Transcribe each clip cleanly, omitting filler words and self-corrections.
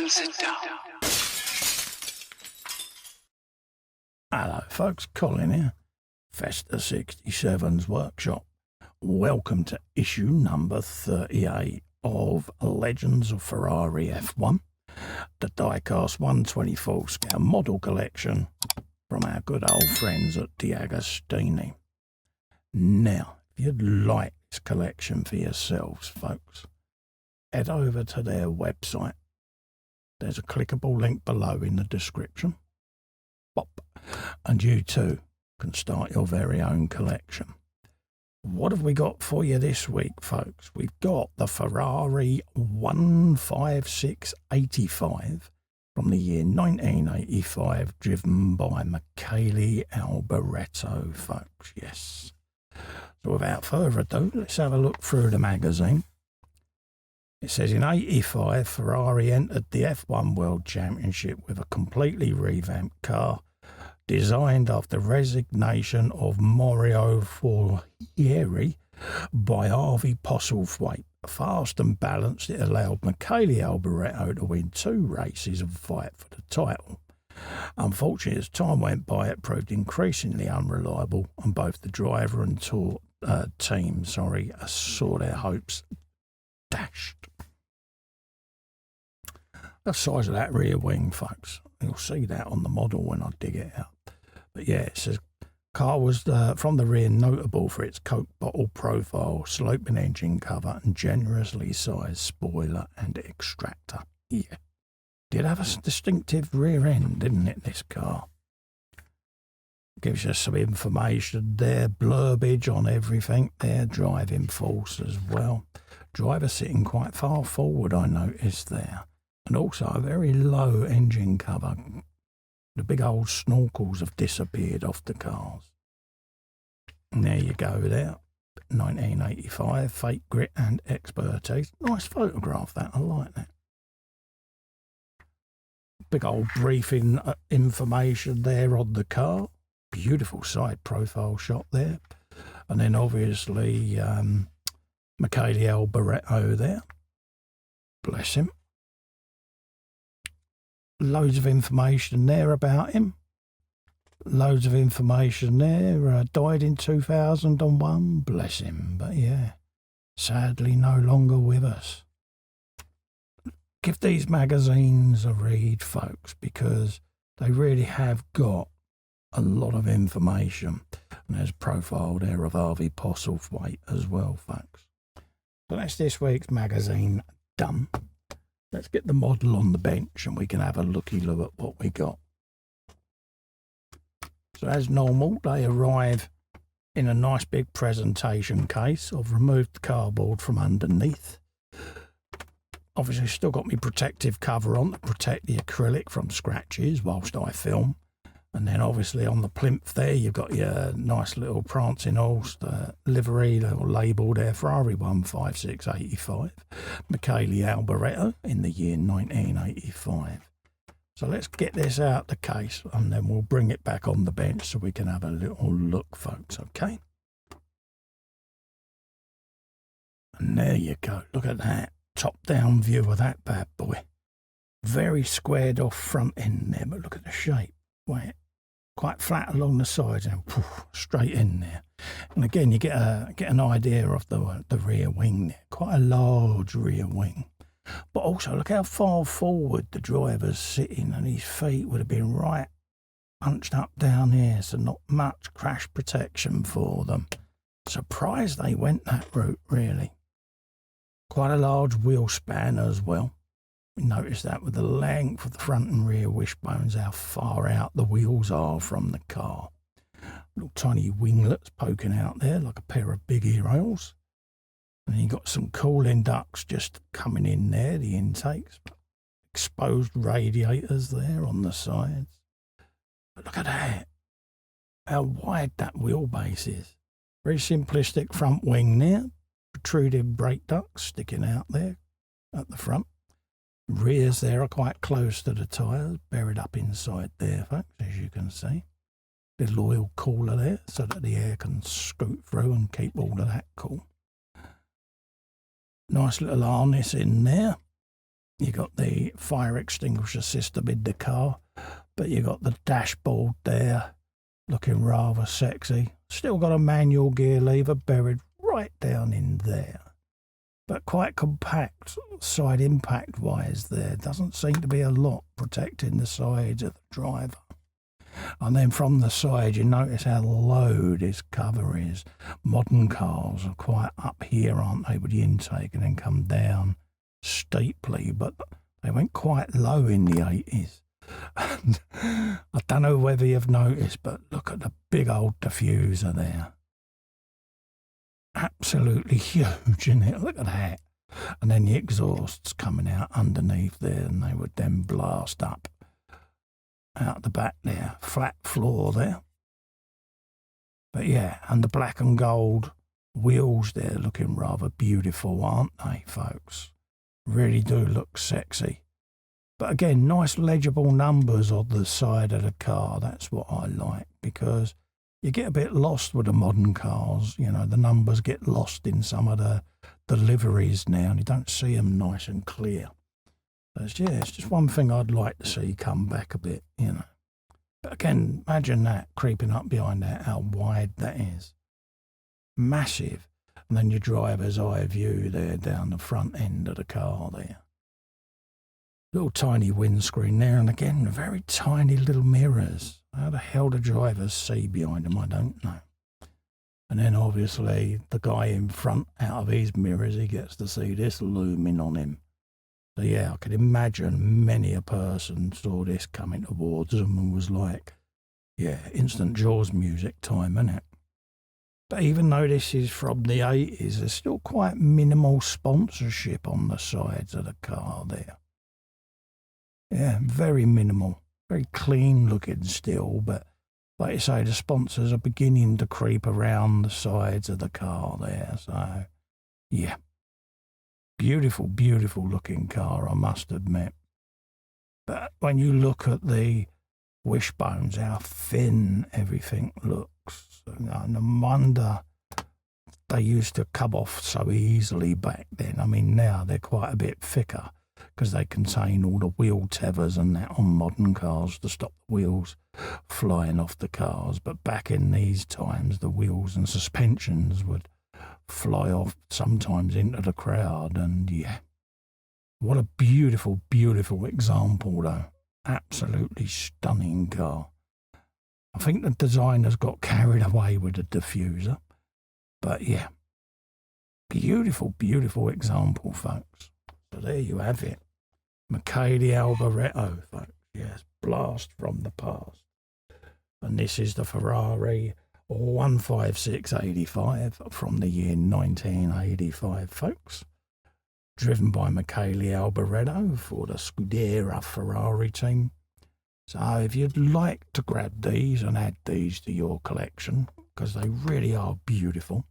sit down. Hello folks, Colin here, Festa 67's workshop. Welcome to issue number 38 of Legends of Ferrari F1, the diecast 1/24 scale model collection from our good old friends at DeAgostini. Now, if you'd like this collection for yourselves, folks, head over to their website. There's a clickable link below in the description. Pop, and you too can start your very own collection. What have we got for you this week, folks? We've got the Ferrari 15685 from the year 1985, driven by Michele Alboreto, folks. Yes. So without further ado, let's have a look through the magazine. It says in 85, Ferrari entered the F1 World Championship with a completely revamped car designed after resignation of Mario Fortieri by Harvey Postlethwaite. Fast and balanced, it allowed Michele Alboreto to win 2 races and fight for the title. Unfortunately, as time went by, it proved increasingly unreliable, and both the driver and team saw their hopes dashed. The size of that rear wing, folks. You'll see that on the model when I dig it out. But yeah, it says car was from the rear notable for its Coke bottle profile, sloping engine cover, and generously sized spoiler and extractor. Yeah, did have a distinctive rear end, didn't it? This car gives you some information there, blurbage on everything there, driving force as well. Driver sitting quite far forward, I noticed there. And also a very low engine cover. The big old snorkels have disappeared off the cars. And there you go there. 1985, fake grit and expertise. Nice photograph that, I like that. Big old briefing information there on the car. Beautiful side profile shot there. And then obviously Michele Alboreto there. Bless him. Loads of information there about him. Loads of information there. Died in 2001. Bless him. But yeah, sadly no longer with us. Give these magazines a read, folks, because they really have got a lot of information. And there's a profile there of Harvey Postlethwaite as well, folks. So that's this week's magazine done. Let's get the model on the bench and we can have a looky look at what we got. So as normal, they arrive in a nice big presentation case. I've removed the cardboard from underneath. Obviously still got my protective cover on to protect the acrylic from scratches whilst I film. And then obviously on the plinth there, you've got your nice little prancing horse, the livery, little label there, Ferrari 15685, Michele Alboreto in the year 1985. So let's get this out the case and then we'll bring it back on the bench so we can have a little look, folks, okay? And there you go, look at that, top-down view of that bad boy. Very squared off front end there, but look at the shape. Wait, quite flat along the sides and poof, straight in there. And again, you get an idea of the rear wing there. Quite a large rear wing. But also, look how far forward the driver's sitting, and his feet would have been right hunched up down here, so not much crash protection for them. Surprised they went that route, really. Quite a large wheel span as well. We notice that with the length of the front and rear wishbones, how far out the wheels are from the car. Little tiny winglets poking out there like a pair of big ear rails. And then you've got some cooling ducts just coming in there, the intakes. Exposed radiators there on the sides. But look at that. How wide that wheelbase is. Very simplistic front wing there. Protruding brake ducts sticking out there at the front. Rears there are quite close to the tyres, buried up inside there, folks, as you can see. Little oil cooler there so that the air can scoot through and keep all of that cool. Nice little harness in there. You got the fire extinguisher system in the car, but you got the dashboard there, looking rather sexy. Still got a manual gear lever buried right down in there, but quite compact side impact wise there. Doesn't seem to be a lot protecting the sides of the driver. And then from the side you notice how low this cover is. Modern cars are quite up here, aren't they, with the intake, and then come down steeply, but they went quite low in the 80s. And I don't know whether you've noticed, but look at the big old diffuser there. Absolutely huge, isn't it? Look at that. And then the exhausts coming out underneath there, and they would then blast up out the back there. Flat floor there. But yeah, and the black and gold wheels there looking rather beautiful, aren't they, folks? Really do look sexy. But again, nice legible numbers on the side of the car. That's what I like, because you get a bit lost with the modern cars. You know, the numbers get lost in some of the liveries now, and you don't see them nice and clear. So it's just one thing I'd like to see come back a bit, you know. But again, imagine that creeping up behind that, how wide that is. Massive. And then your driver's eye view there down the front end of the car there. Little tiny windscreen there, and again, very tiny little mirrors. How the hell do drivers see behind them? I don't know. And then obviously the guy in front, out of his mirrors, he gets to see this looming on him. So yeah, I could imagine many a person saw this coming towards them and was like, yeah, instant Jaws music time, innit? But even though this is from the 80s, there's still quite minimal sponsorship on the sides of the car there. Yeah, very minimal. Very clean looking still, but like you say, the sponsors are beginning to creep around the sides of the car there. So, yeah. Beautiful, beautiful looking car, I must admit. But when you look at the wishbones, how thin everything looks, and no wonder they used to come off so easily back then. I mean, now they're quite a bit thicker because they contain all the wheel tethers and that on modern cars to stop the wheels flying off the cars. But back in these times, the wheels and suspensions would fly off sometimes into the crowd. And yeah, what a beautiful, beautiful example though. Absolutely stunning car. I think the designers got carried away with the diffuser, but yeah, beautiful, beautiful example, folks. So there you have it. Michele Alboreto, folks. Yes, blast from the past. And this is the Ferrari 15685 from the year 1985, folks. Driven by Michele Alboreto for the Scuderia Ferrari team. So if you'd like to grab these and add these to your collection, because they really are beautiful,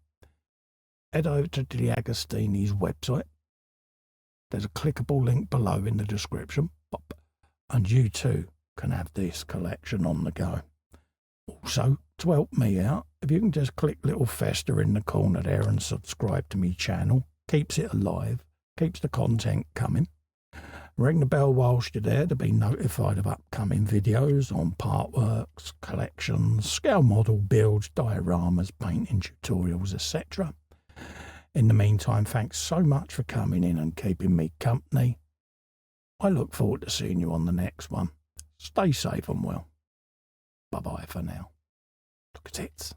head over to DeAgostini's website. There's a clickable link below in the description, and you too can have this collection on the go. Also, to help me out, if you can just click little fester in the corner there and subscribe to my channel, keeps it alive, keeps the content coming. Ring the bell whilst you're there to be notified of upcoming videos on part works, collections, scale model builds, dioramas, painting tutorials, etc. In the meantime, thanks so much for coming in and keeping me company. I look forward to seeing you on the next one. Stay safe and well. Bye-bye for now. Look at it.